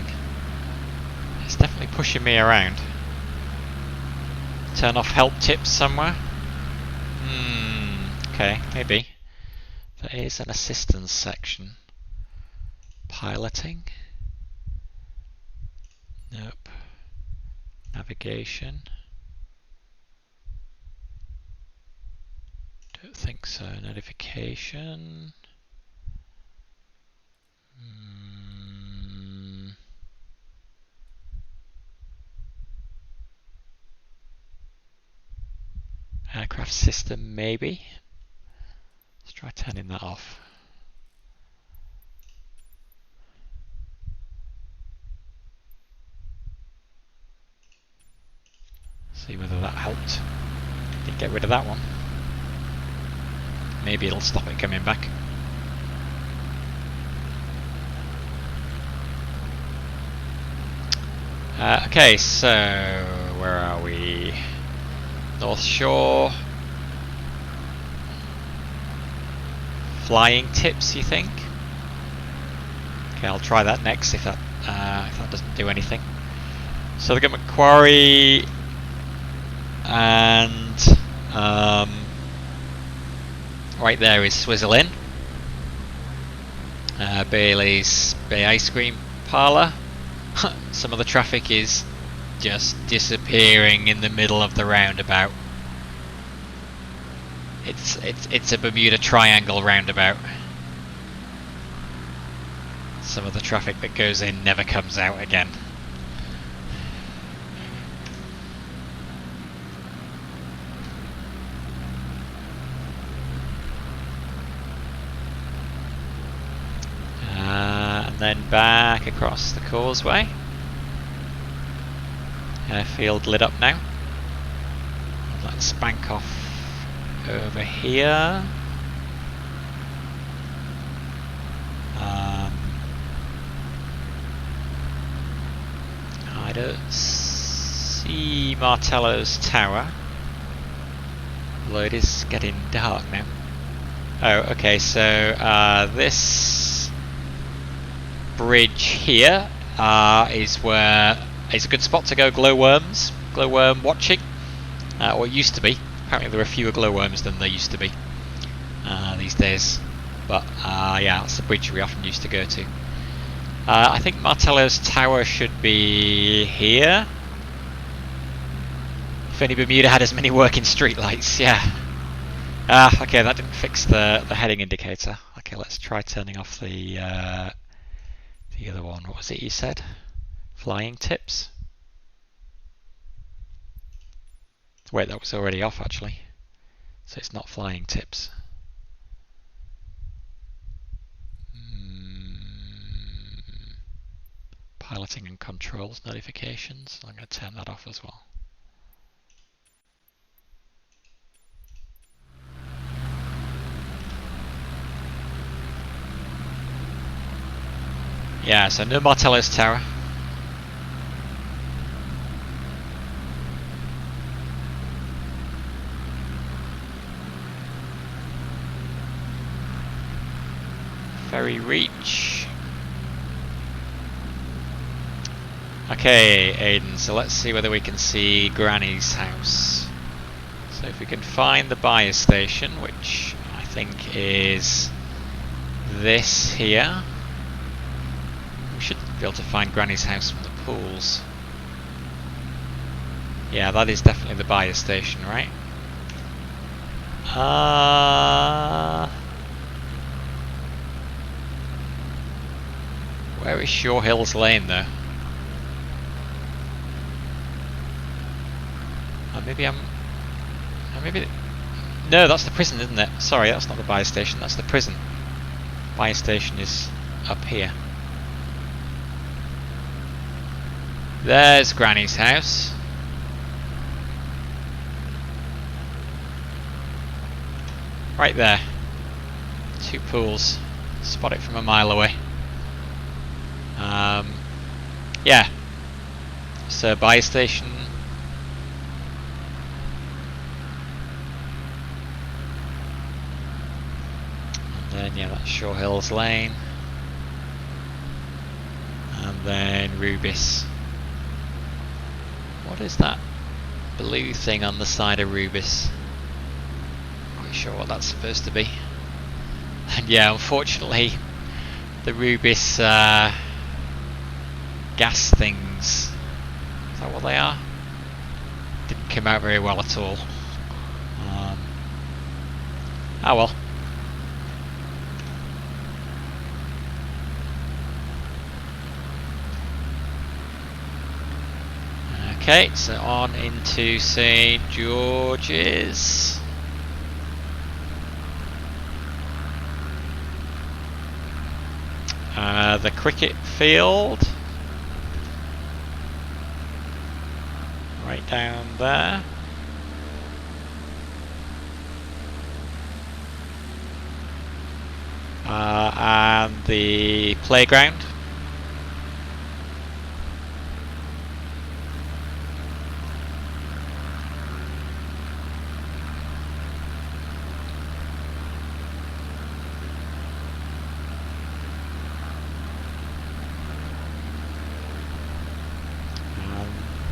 It's definitely pushing me around. Turn off help tips somewhere? Okay, maybe. There is an assistance section. Piloting? Nope. Navigation? Don't think so. Notification? Aircraft system, maybe. Let's try turning that off. See whether that helped. Didn't get rid of that one. Maybe it'll stop it coming back. Okay, so where are we? North Shore. Flying tips, you think? Okay, I'll try that next if that doesn't do anything. So they've got Macquarie and right there is Swizzle Inn. Bailey's Bay Ice Cream Parlour. Some of the traffic is just disappearing in the middle of the roundabout. It's a Bermuda Triangle roundabout. Some of the traffic that goes in never comes out again. And then back across the causeway. Airfield lit up now. Let's bank off over here. I don't see Martello's tower, although it is getting dark now. Oh, okay, so this bridge here is a good spot to go glowworm watching, or it used to be. Apparently there are fewer glowworms than there used to be these days, but yeah, that's the bridge we often used to go to. I think Martello's tower should be here. If only Bermuda had as many working streetlights, yeah. Okay, that didn't fix the heading indicator. Okay, let's try turning off the other one. What was it you said? Flying tips? Wait, that was already off actually. So it's not flying tips. Piloting and controls notifications. I'm going to turn that off as well. Yeah, so no Martello's Tower. Ferry Reach. Okay, Aiden, so let's see whether we can see Granny's house. So if we can find the buyer station, which I think is this here, we should be able to find Granny's house from the pools. Yeah, that is definitely the buyer station, right? Where is Shore Hills Lane though? Maybe. No, that's the prison, isn't it? Sorry, that's not the buyer station. That's the prison. Buyer station is up here. There's Granny's house. Right there. 2 pools. Spot it from a mile away. Yeah. So buyer station. And then yeah, that's Shore Hills Lane. And then Rubis. What is that blue thing on the side of Rubis? Not quite sure what that's supposed to be. And yeah, unfortunately, the Rubis gas things, is that what they are? Didn't come out very well at all. Oh well. Okay, so on into St. George's. The cricket field. Right down there. And the playground.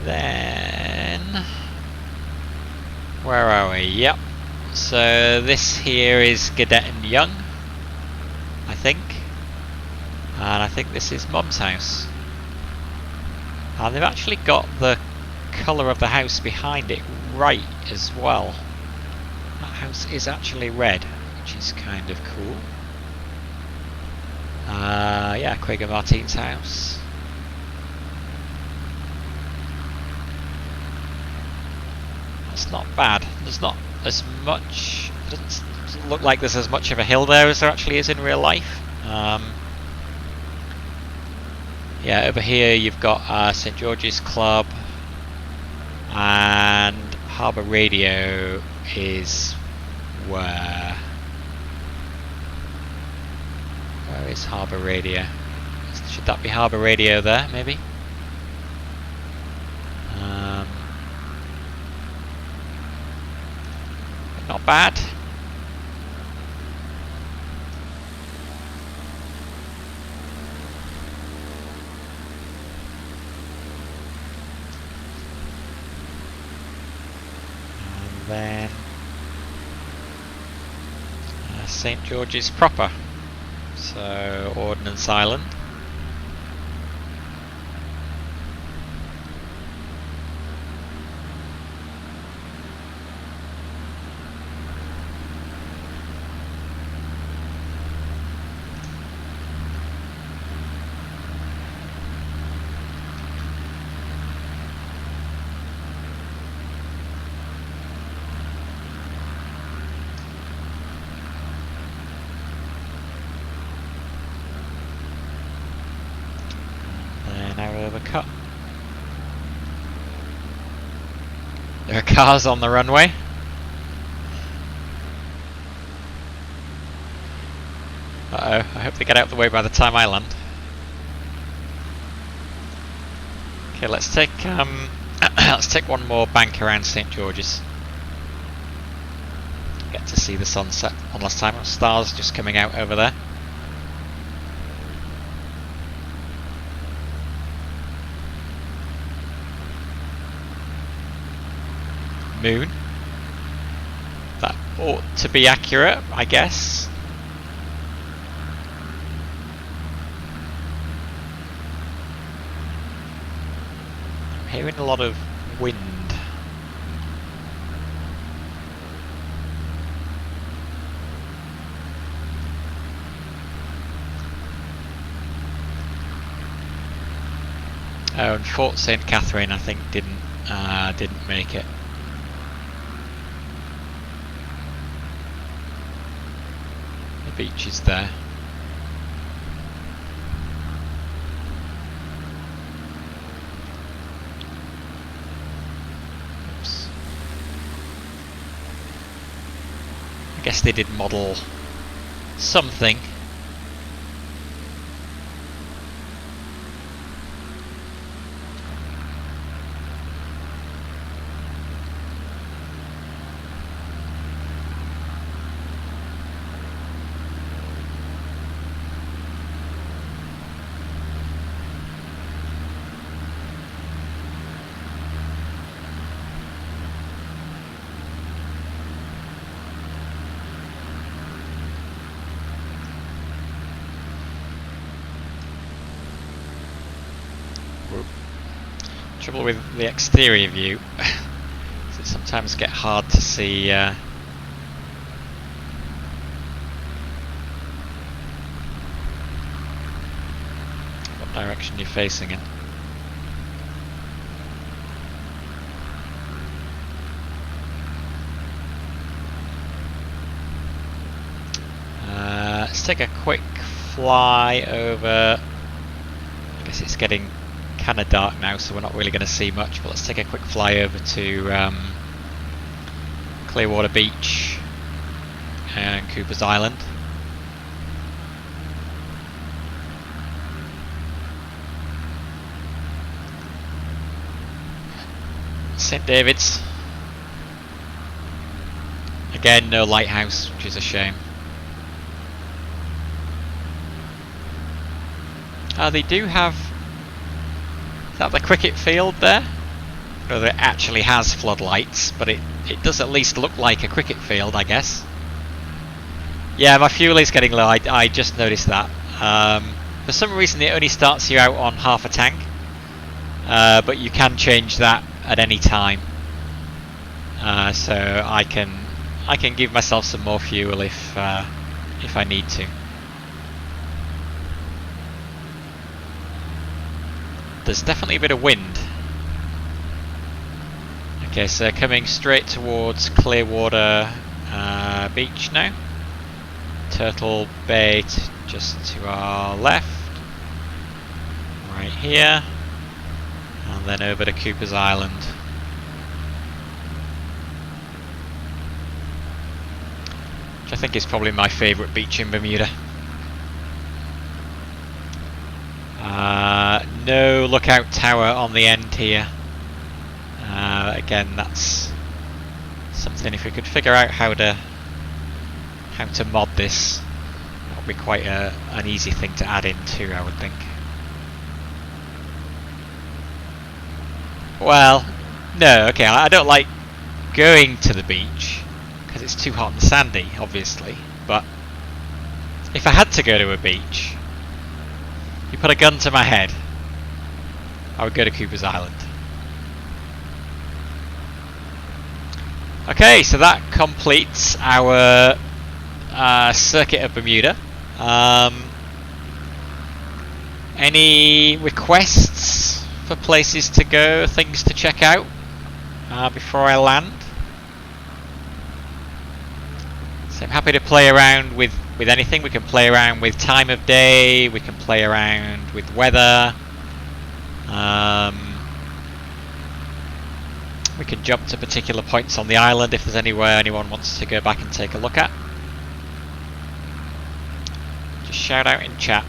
Then, where are we? Yep. So this here is Gadet and Young, I think. And I think this is Mum's house. And they've actually got the colour of the house behind it right as well. That house is actually red, which is kind of cool. Yeah, Craig and Martine's house. It's not bad. There's not as much. It doesn't look like there's as much of a hill there as there actually is in real life. Yeah, over here you've got St. George's Club, and Harbour Radio is where? Where is Harbour Radio? Should that be Harbour Radio there, maybe? Not bad. And then St. George's proper. So Ordnance Island. Cut. There are cars on the runway. Uh-oh, I hope they get out of the way by the time I land. Okay, let's take let's take one more bank around St. George's. Get to see the sunset one last time. Stars just coming out over there. Moon. That ought to be accurate, I guess. I'm hearing a lot of wind. Oh, and Fort St. Catherine, I think, didn't make it. The beach is there. Oops. I guess they did model something. Trouble with the exterior view is it sometimes get hard to see what direction you're facing in. Let's take a quick fly over. I guess it's getting kind of dark now, so we're not really going to see much, but let's take a quick fly over to Clearwater Beach and Cooper's Island. St. David's. Again, no lighthouse, which is a shame. They do have... Is that the cricket field there? I don't know that it actually has floodlights, but it does at least look like a cricket field, I guess. Yeah, my fuel is getting low, I just noticed that. For some reason it only starts you out on half a tank, but you can change that at any time. So I can give myself some more fuel if I need to. There's definitely a bit of wind. Okay, so coming straight towards Clearwater Beach now. Turtle Bay just to our left. Right here. And then over to Cooper's Island. Which I think is probably my favourite beach in Bermuda. No lookout tower on the end here. Again, that's something, if we could figure out how to mod this, that would be quite an easy thing to add in too, I would think. Well, no, okay, I don't like going to the beach because it's too hot and sandy, obviously, but if I had to go to a beach, you put a gun to my head, I would go to Cooper's Island. Okay, so that completes our circuit of Bermuda. Any requests for places to go, things to check out before I land? So I'm happy to play around with anything. We can play around with time of day, we can play around with weather. We can jump to particular points on the island if there's anywhere anyone wants to go back and take a look at. Just shout out in chat.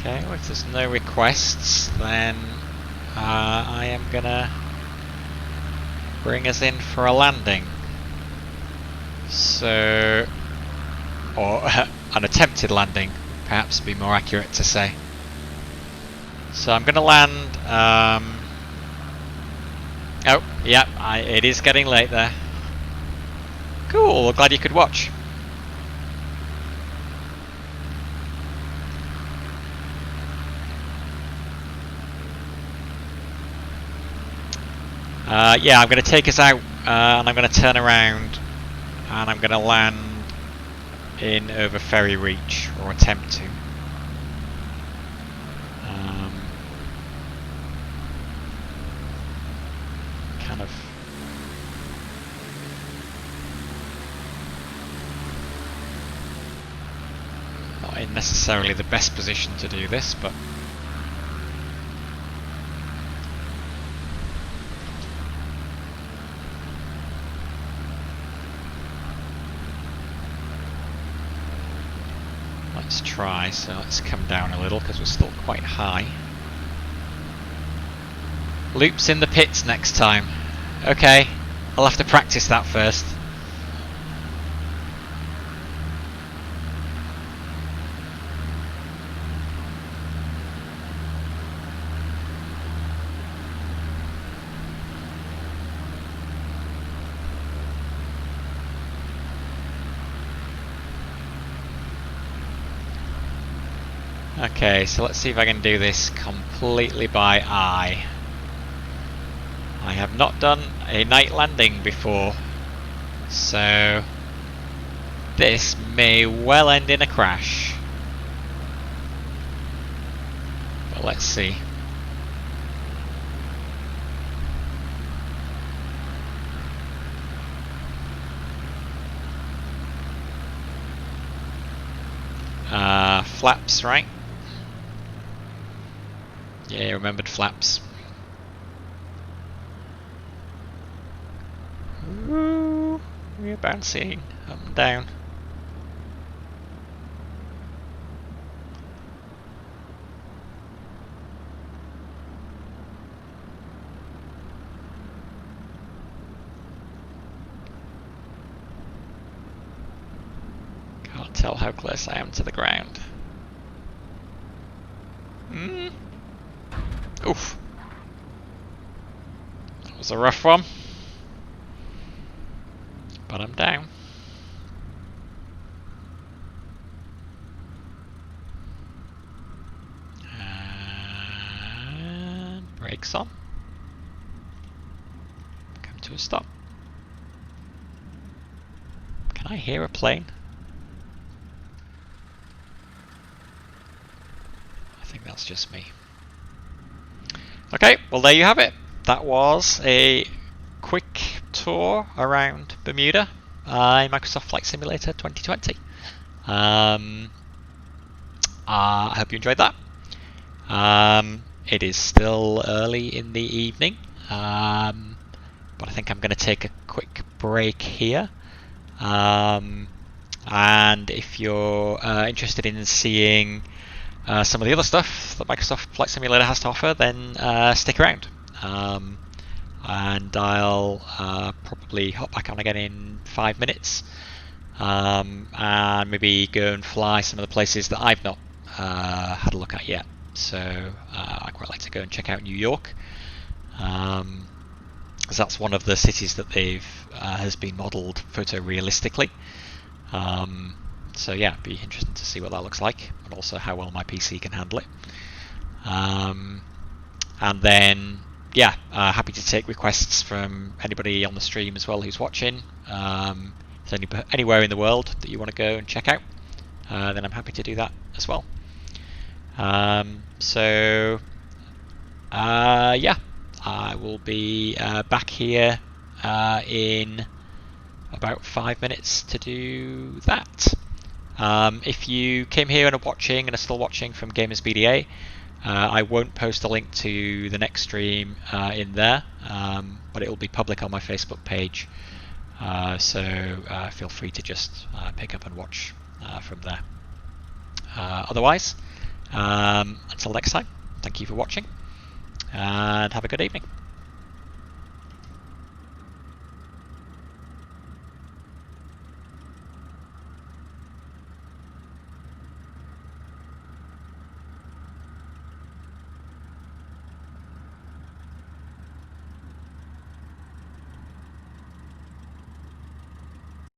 Okay, well, if there's no requests, then I am gonna bring us in for a landing. So, or an attempted landing, perhaps be more accurate to say. So I'm gonna land. Oh, yeah, it is getting late there. Cool, glad you could watch. Yeah, I'm going to take us out and I'm going to turn around and I'm going to land in over Ferry Reach, or attempt to. Kind of not in necessarily the best position to do this, but let's try. So let's come down a little because we're still quite high. Loops in the pits next time. Okay, I'll have to practice that first. Okay, so let's see if I can do this completely by eye. I have not done a night landing before, so this may well end in a crash. But let's see. Flaps, right? Yeah, remembered flaps. Ooh, we're bouncing up and down. Can't tell how close I am to the ground. Oof. That was a rough one. But I'm down. And brakes on. Come to a stop. Can I hear a plane? I think that's just me. Okay, well there you have it. That was a quick tour around Bermuda in Microsoft Flight Simulator 2020. I hope you enjoyed that. It is still early in the evening, but I think I'm going to take a quick break here. And if you're interested in seeing some of the other stuff that Microsoft Flight Simulator has to offer, then stick around. And I'll probably hop back on again in 5 minutes and maybe go and fly some of the places that I've not had a look at yet. So I'd quite like to go and check out New York, because that's one of the cities that they've has been modelled photorealistically. So yeah, it'd be interesting to see what that looks like, and also how well my PC can handle it. And then, yeah, happy to take requests from anybody on the stream as well who's watching. If there's anywhere in the world that you want to go and check out, then I'm happy to do that as well. Yeah, I will be back here in about 5 minutes to do that. If you came here and are watching and are still watching from Gamers BDA, I won't post a link to the next stream in there, but it will be public on my Facebook page, so feel free to just pick up and watch from there. Otherwise, Until next time, thank you for watching, and have a good evening.